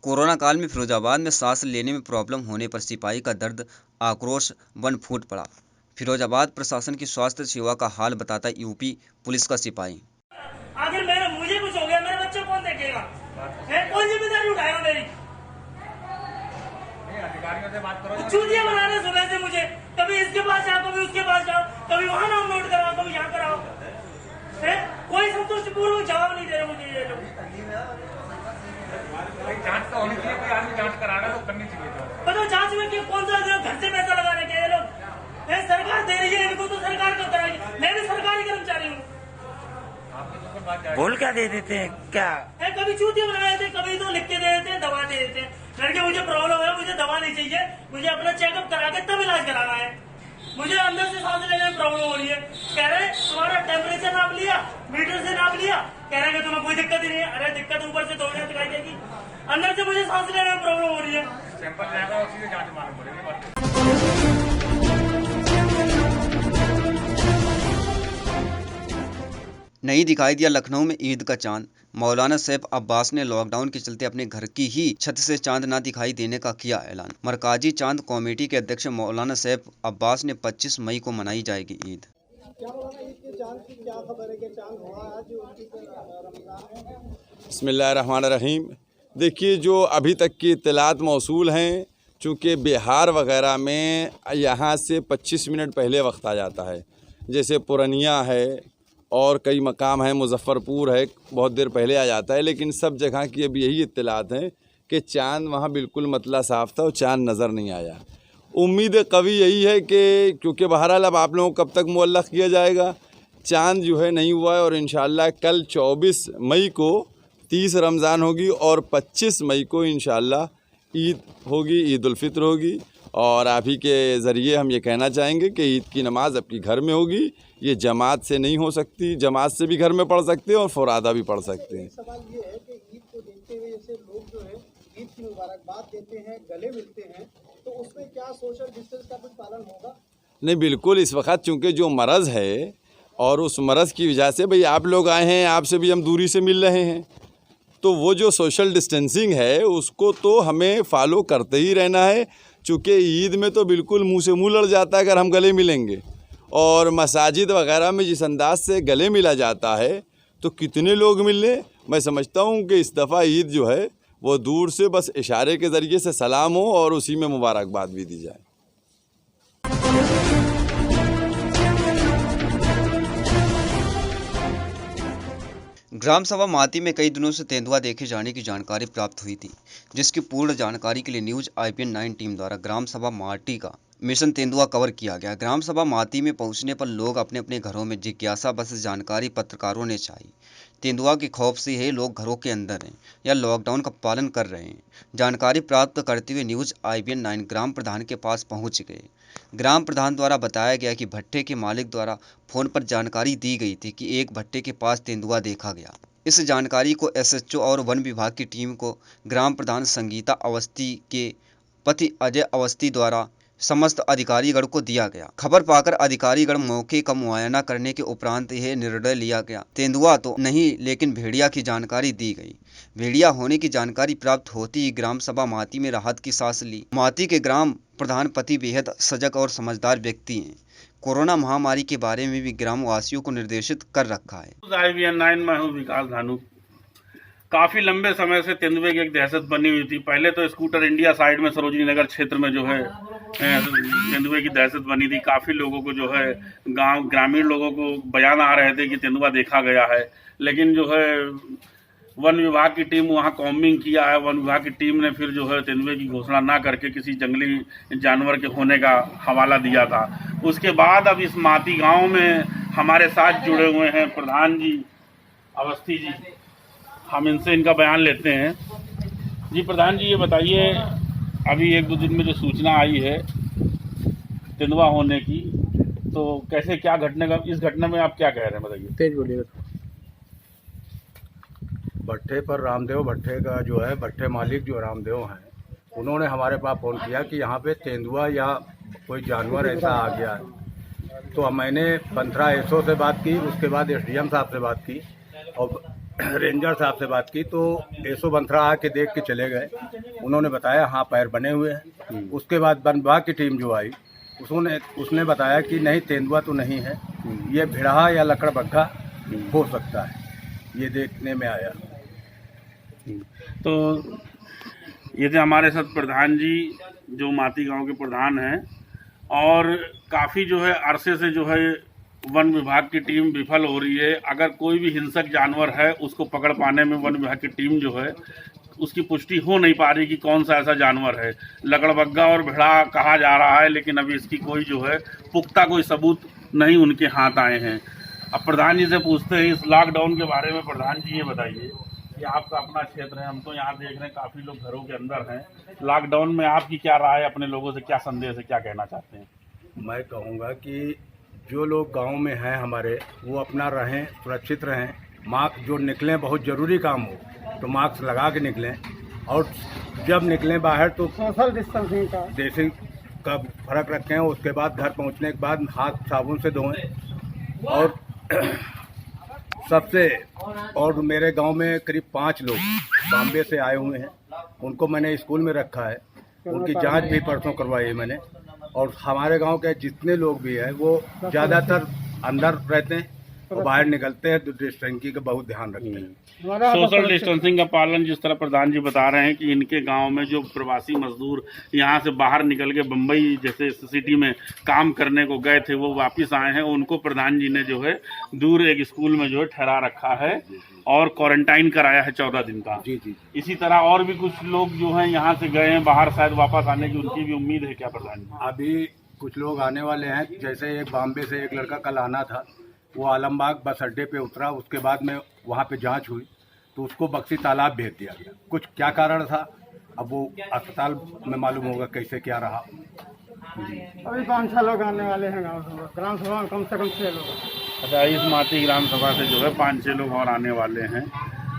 Corona काल में फिरोजाबाद में सांस लेने में प्रॉब्लम होने पर सिपाही का दर्द आक्रोश वन फूट पड़ा। फिरोजाबाद प्रशासन की स्वास्थ्य सेवा का हाल बताता यूपी पुलिस का सिपाही। आखिर मुझे कुछ हो गया, मेरे बच्चे कौन देखेगा? कौन जिम्मेदारी उठाएगा मेरी? अधिकारियों से बात करो। चूतिया बनाने सुबह से मुझे, कभी इसके पास जाओ, कभी उसके पास जाओ, कभी वहाँ नाम नोट कराओ, कभी यहाँ कराओ। कोई संतोषपूर्वक जवाब नहीं दे रहे मुझे ये लोग। जांच तो होनी चाहिए, कोई आदमी जांच करा रहा है तो करनी चाहिए। पता जांच में कि कौन सा घर से पैसा लगाने के ये लोग? सरकार दे रही है इनको, तो सरकार को कराएगी। मैं भी सरकारी कर्मचारी हूँ। बोल क्या दे देते हैं क्या? कभी चूतिया बना देते, कभी तो लिख के दे देते हैं, दवा दे देते हैं। लड़के मुझे प्रॉब्लम है, मुझे दवा नहीं चाहिए, मुझे अपना चेकअप करा के तब इलाज कराना है। मुझे अंदर से सांस लेने में प्रॉब्लम हो रही है। कह रहे तुम्हारा टेम्परेचर नाप लिया, मीटर से नाप लिया, कह रहे हैं तुम्हें कोई दिक्कत ही नहीं है। अरे दिक्कत ऊपर से दौड़ने दिखाई देगी, अंदर से मुझे सांस लेने में प्रॉब्लम हो रही है। सैंपल जाएगा, उसी से जांच मालूम पड़ेगी। नहीं दिखाई दिया लखनऊ में ईद का चांद। मौलाना सैफ अब्बास ने लॉकडाउन के चलते अपने घर की ही छत से चांद न दिखाई देने का किया ऐलान। मरकाजी चांद कमेटी के अध्यक्ष मौलाना सैफ अब्बास ने 25 मई को मनाई जाएगी ईद। बिस्मिल्लाहिर्रहमानिर्रहीम। देखिए, जो अभी तक की इत्तलात मौसूल हैं, चूँकि बिहार वगैरह में यहाँ से 25 मिनट पहले वक्त आ जाता है, जैसे पुरनिया है और कई मकाम हैं, मुजफ्फरपुर है, बहुत देर पहले आ जाता है। लेकिन सब जगह की अब यही इत्तलात हैं कि चांद वहाँ बिल्कुल मतला साफ़ था और चांद नज़र नहीं आया। उम्मीद कवी यही है कि क्योंकि बहरहाल अब आप लोगों को कब तक मुअल्लक़ किया जाएगा, चांद जो है नहीं हुआ है। और इंशाअल्लाह कल 24 मई को 30 रमज़ान होगी और 25 मई को इंशाअल्लाह ईद होगी, ईद उल फित्र होगी। और आप ही के ज़रिए हम ये कहना चाहेंगे कि ईद की नमाज़ आपकी घर में होगी, ये जमात से नहीं हो सकती। जमात से भी घर में पढ़ सकते हैं और फुरादा भी पढ़ सकते हैं। सवाल ये है कि ईद को देखते हुए जैसे लोग जो है ईद की मुबारकबाद देते हैं, गले मिलते हैं, तो उसमें क्या सोशल डिस्टेंस का कुछ पालन होगा? नहीं, बिल्कुल। इस वक्त चूँकि जो मरज़ है और उस मरज़ की वजह से भाई आप लोग आए हैं, आपसे भी हम दूरी से मिल रहे हैं, तो वो जो सोशल डिस्टेंसिंग है उसको तो हमें फॉलो करते ही रहना है। चूँकि ईद में तो बिल्कुल मुंह से मुंह लड़ जाता है अगर हम गले मिलेंगे, और मसाजिद वगैरह में जिस अंदाज से गले मिला जाता है तो कितने लोग मिले। मैं समझता हूँ कि इस दफ़ा ईद जो है वो दूर से बस इशारे के ज़रिए से सलाम हो और उसी में मुबारकबाद भी दी जाए। ग्राम सभा माती में कई दिनों से तेंदुआ देखे जाने की जानकारी प्राप्त हुई थी, जिसकी पूर्ण जानकारी के लिए न्यूज़ IPN 9 टीम द्वारा ग्राम सभा माटी का मिशन तेंदुआ कवर किया गया। ग्राम सभा माती में पहुंचने पर लोग अपने अपने घरों में जिज्ञासा बस जानकारी पत्रकारों ने चाहिए। तेंदुआ के खौफ से ये लोग घरों के अंदर हैं या लॉकडाउन का पालन कर रहे हैं। जानकारी प्राप्त करते हुए न्यूज़ IPN 9 ग्राम प्रधान के पास पहुंच गए। ग्राम प्रधान द्वारा बताया गया कि भट्टे के मालिक द्वारा फ़ोन पर जानकारी दी गई थी कि एक भट्टे के पास तेंदुआ देखा गया। इस जानकारी को SHO और वन विभाग की टीम को ग्राम प्रधान संगीता अवस्थी के पति अजय अवस्थी द्वारा समस्त अधिकारीगण को दिया गया। खबर पाकर अधिकारीगण मौके का मुआयना करने के उपरांत यह निर्णय लिया गया। तेंदुआ तो नहीं लेकिन भेड़िया की जानकारी दी गई। भेड़िया होने की जानकारी प्राप्त होती ही ग्राम सभा माती में राहत की सांस ली। माती के ग्राम प्रधान पति बेहद सजग और समझदार व्यक्ति हैं। कोरोना महामारी के बारे में भी ग्रामवासियों को निर्देशित कर रखा है। IPN 9 में हूँ विकास धानु। काफ़ी लंबे समय से तेंदुए की एक दहशत बनी हुई थी। पहले तो स्कूटर इंडिया साइड में सरोजनी नगर क्षेत्र में जो है तेंदुए की दहशत बनी थी। काफ़ी लोगों को जो है ग्रामीण लोगों को बयान आ रहे थे कि तेंदुआ देखा गया है, लेकिन जो है वन विभाग की टीम वहाँ कॉम्बिंग किया है। वन विभाग की टीम ने फिर जो है तेंदुए की घोषणा ना करके किसी जंगली जानवर के होने का हवाला दिया था। उसके बाद अब इस माती गाँव में हमारे साथ जुड़े हुए हैं प्रधान जी अवस्थी जी। हम इनसे इनका बयान लेते हैं। जी प्रधान जी, ये बताइए, अभी 1-2 दिन में जो सूचना आई है तेंदुआ होने की, तो कैसे क्या घटने का, इस घटना में आप क्या कह रहे हैं, बताइए। तेज बोलिए। भट्टे पर रामदेव भट्टे का जो है भट्टे मालिक जो रामदेव हैं, उन्होंने हमारे पास फ़ोन किया कि यहाँ पे तेंदुआ या कोई जानवर ऐसा आ गया है। तो मैंने 15 SO से बात की, उसके बाद SDM साहब से बात की और रेंजर साहब से बात की तो एसओ बंथरा आके देख के चले गए। उन्होंने बताया हाँ पैर बने हुए हैं। उसके बाद वन विभाग की टीम जो आई उसने बताया कि नहीं तेंदुआ तो नहीं है, ये भिड़हा या लकड़बग्घा हो सकता है, ये देखने में आया। तो ये थे हमारे साथ प्रधान जी जो माती गांव के प्रधान हैं, और काफ़ी जो है अरसे से जो है वन विभाग की टीम विफल हो रही है। अगर कोई भी हिंसक जानवर है उसको पकड़ पाने में वन विभाग की टीम जो है उसकी पुष्टि हो नहीं पा रही कि कौन सा ऐसा जानवर है। लकड़बग्घा और भेड़ा कहा जा रहा है, लेकिन अभी इसकी कोई जो है पुख्ता कोई सबूत नहीं उनके हाथ आए हैं। अब प्रधान जी से पूछते हैं इस लॉकडाउन के बारे में। प्रधान जी ये बताइए कि आपका अपना क्षेत्र है, हम तो यहाँ देख रहे हैं काफ़ी लोग घरों के अंदर हैं, लॉकडाउन में आपकी क्या राय है, अपने लोगों से क्या संदेश है, क्या कहना चाहते हैं? मैं कहूँगा कि जो लोग गांव में हैं हमारे वो अपना रहें, सुरक्षित रहें। मास्क जो निकलें बहुत ज़रूरी काम हो तो मास्क लगा के निकलें, और जब निकलें बाहर तो सोशल डिस्टेंसिंग का फर्क रखें। उसके बाद घर पहुंचने के बाद हाथ साबुन से धोएं। और मेरे गांव में करीब 5 लोग बॉम्बे से आए हुए हैं, उनको मैंने स्कूल में रखा है, उनकी जांच भी परसों करवाई है मैंने। और हमारे गांव के जितने लोग भी हैं वो ज़्यादातर अंदर रहते हैं और बाहर निकलते हैं तो डिस्टेंसिंग का बहुत ध्यान रखते हैं। सोशल डिस्टेंसिंग का पालन जिस तरह प्रधान जी बता रहे हैं कि इनके गांव में जो प्रवासी मजदूर यहाँ से बाहर निकल के बम्बई जैसे सिटी में काम करने को गए थे वो वापस आए हैं, उनको प्रधान जी ने जो है दूर एक स्कूल में जो है ठहरा रखा है और क्वारंटाइन कराया है 14 दिन का। जी। इसी तरह और भी कुछ लोग जो हैं यहाँ से गए हैं बाहर, शायद वापस आने की उनकी भी उम्मीद है क्या प्रधान जी? अभी कुछ लोग आने वाले हैं, जैसे एक बॉम्बे से एक लड़का कल आना था, वो आलमबाग बस अड्डे पे उतरा, उसके बाद में वहाँ पे जांच हुई तो उसको बक्सी तालाब भेज दिया गया। कुछ क्या कारण था अब वो अस्पताल में मालूम होगा कैसे क्या रहा। अभी 5-6 लोग आने वाले हैं गाँव से, ग्राम सभा में कम से कम 6 लोग। अच्छा, इस माती ग्राम सभा से जो है 5-6 लोग और आने वाले हैं,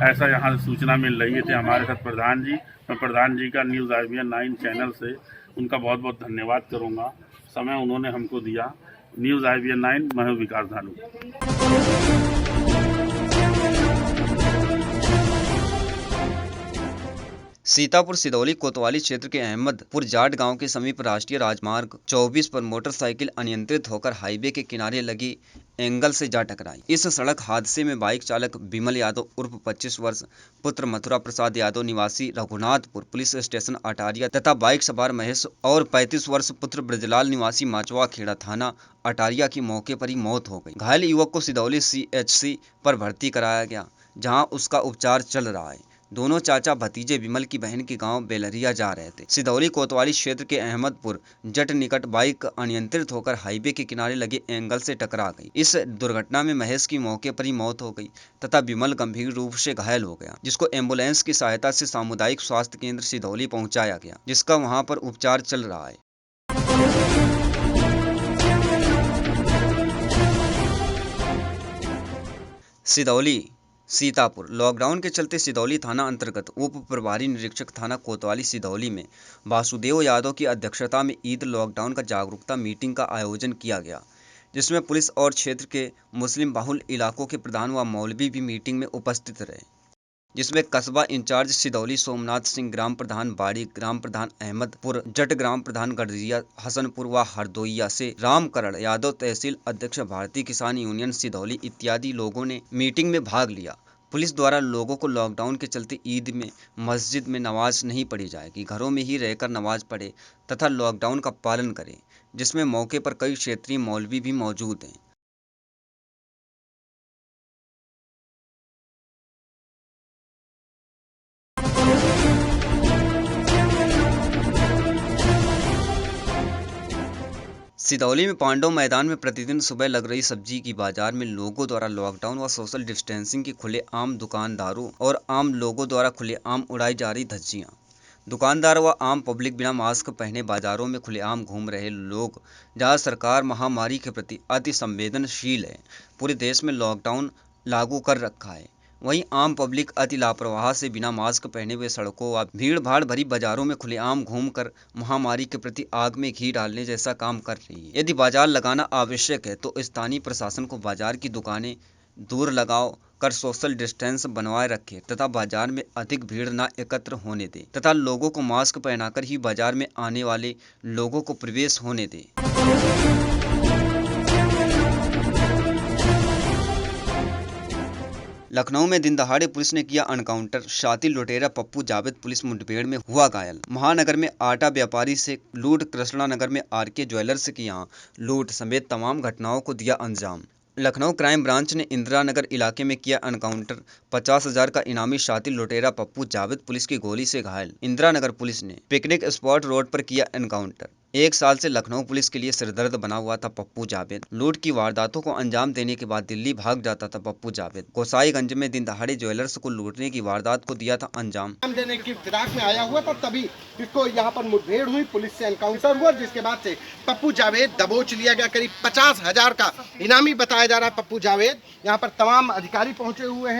ऐसा यहाँ से सूचना मिल रही है। हमारे साथ प्रधान जी, मैं प्रधान जी का न्यूज़ IBN 9 चैनल से उनका बहुत बहुत धन्यवाद करूँगा, समय उन्होंने हमको दिया। न्यूज़ IBN 9, मैं हूँ विकास धानू। सीतापुर सिदौली कोतवाली क्षेत्र के अहमदपुर जाट गांव के समीप राष्ट्रीय राजमार्ग 24 पर मोटरसाइकिल अनियंत्रित होकर हाईवे के किनारे लगी एंगल से जा टकराई। इस सड़क हादसे में बाइक चालक विमल यादव उर्फ 25 वर्ष पुत्र मथुरा प्रसाद यादव निवासी रघुनाथपुर पुलिस स्टेशन अटारिया तथा बाइक सवार महेश और 35 वर्ष पुत्र ब्रजलाल निवासी माचवा खेड़ा थाना अटारिया की मौके पर ही मौत हो गई। घायल युवक को सिदौली CHC पर भर्ती कराया गया, जहाँ उसका उपचार चल रहा है। दोनों चाचा भतीजे विमल की बहन के गांव बेलरिया जा रहे थे। सिदौली कोतवाली क्षेत्र के अहमदपुर जट निकट बाइक अनियंत्रित होकर हाईवे के किनारे लगे एंगल से टकरा गई। इस दुर्घटना में महेश की मौके पर ही मौत हो गई तथा विमल गंभीर रूप से घायल हो गया, जिसको एम्बुलेंस की सहायता से सामुदायिक स्वास्थ्य केंद्र सिदौली पहुंचाया गया, जिसका वहां पर उपचार चल रहा है। सिदौली सीतापुर लॉकडाउन के चलते सिदौली थाना अंतर्गत उप प्रभारी निरीक्षक थाना कोतवाली सिदौली में वासुदेव यादव की अध्यक्षता में ईद लॉकडाउन का जागरूकता मीटिंग का आयोजन किया गया, जिसमें पुलिस और क्षेत्र के मुस्लिम बाहुल इलाकों के प्रधान व मौलवी भी मीटिंग में उपस्थित रहे, जिसमें कस्बा इंचार्ज सिदौली सोमनाथ सिंह, ग्राम प्रधान बाड़ी, ग्राम प्रधान अहमदपुर जट, ग्राम प्रधान गढ़िया हसनपुर व हरदोइया से रामकरण यादव, तहसील अध्यक्ष भारतीय किसान यूनियन सिदौली इत्यादि लोगों ने मीटिंग में भाग लिया। पुलिस द्वारा लोगों को लॉकडाउन के चलते ईद में मस्जिद में नमाज नहीं पढ़ी जाएगी, घरों में ही रहकर नमाज पढ़े तथा लॉकडाउन का पालन करें, जिसमें मौके पर कई क्षेत्रीय मौलवी भी मौजूद हैं। सिदौली में पांडव मैदान में प्रतिदिन सुबह लग रही सब्जी की बाजार में लोगों द्वारा लॉकडाउन व सोशल डिस्टेंसिंग की खुलेआम दुकानदारों और आम लोगों द्वारा खुलेआम उड़ाई जा रही धज्जियां। दुकानदार व आम पब्लिक बिना मास्क पहने बाजारों में खुलेआम घूम रहे लोग, जहां सरकार महामारी के प्रति अति संवेदनशील है, पूरे देश में लॉकडाउन लागू कर रखा है, वहीं आम पब्लिक अति लापरवाह से बिना मास्क पहने हुए सड़कों व भीड़ भाड़ भरी बाजारों में खुलेआम घूमकर महामारी के प्रति आग में घी डालने जैसा काम कर रही है। यदि बाजार लगाना आवश्यक है तो स्थानीय प्रशासन को बाजार की दुकानें दूर लगाओ कर सोशल डिस्टेंस बनवाए रखे तथा बाजार में अधिक भीड़ न एकत्र होने दे तथा लोगों को मास्क पहनाकर ही बाजार में आने वाले लोगों को प्रवेश होने दे। लखनऊ में दिन दहाड़े पुलिस ने किया एनकाउंटर, शातिर लुटेरा पप्पू जावेद पुलिस मुठभेड़ में हुआ घायल। महानगर में आटा व्यापारी से लूट, कृष्णा नगर में आरके ज्वेलर्स की यहां लूट समेत तमाम घटनाओं को दिया अंजाम। लखनऊ क्राइम ब्रांच ने इंदिरा नगर इलाके में किया एनकाउंटर, 50,000 का इनामी शातिर लुटेरा पप्पू जावेद पुलिस की गोली से घायल। इंदिरा नगर पुलिस ने पिकनिक स्पॉट रोड पर किया एनकाउंटर। 1 साल से लखनऊ पुलिस के लिए सिरदर्द बना हुआ था पप्पू जावेद। लूट की वारदातों को अंजाम देने के बाद दिल्ली भाग जाता था पप्पू जावेद। गोसाईगंज में दिन दहाड़े ज्वेलर्स को लूटने की वारदात को दिया था अंजाम। देने की फिराक में आया हुआ था, तभी इसको यहाँ पर मुठभेड़ हुई, पुलिस से एनकाउंटर हुआ, जिसके बाद से पप्पू जावेद दबोच लिया गया। करीब 50,000 का इनामी बताया जा रहा है पप्पू जावेद। यहाँ पर तमाम अधिकारी पहुंचे हुए हैं।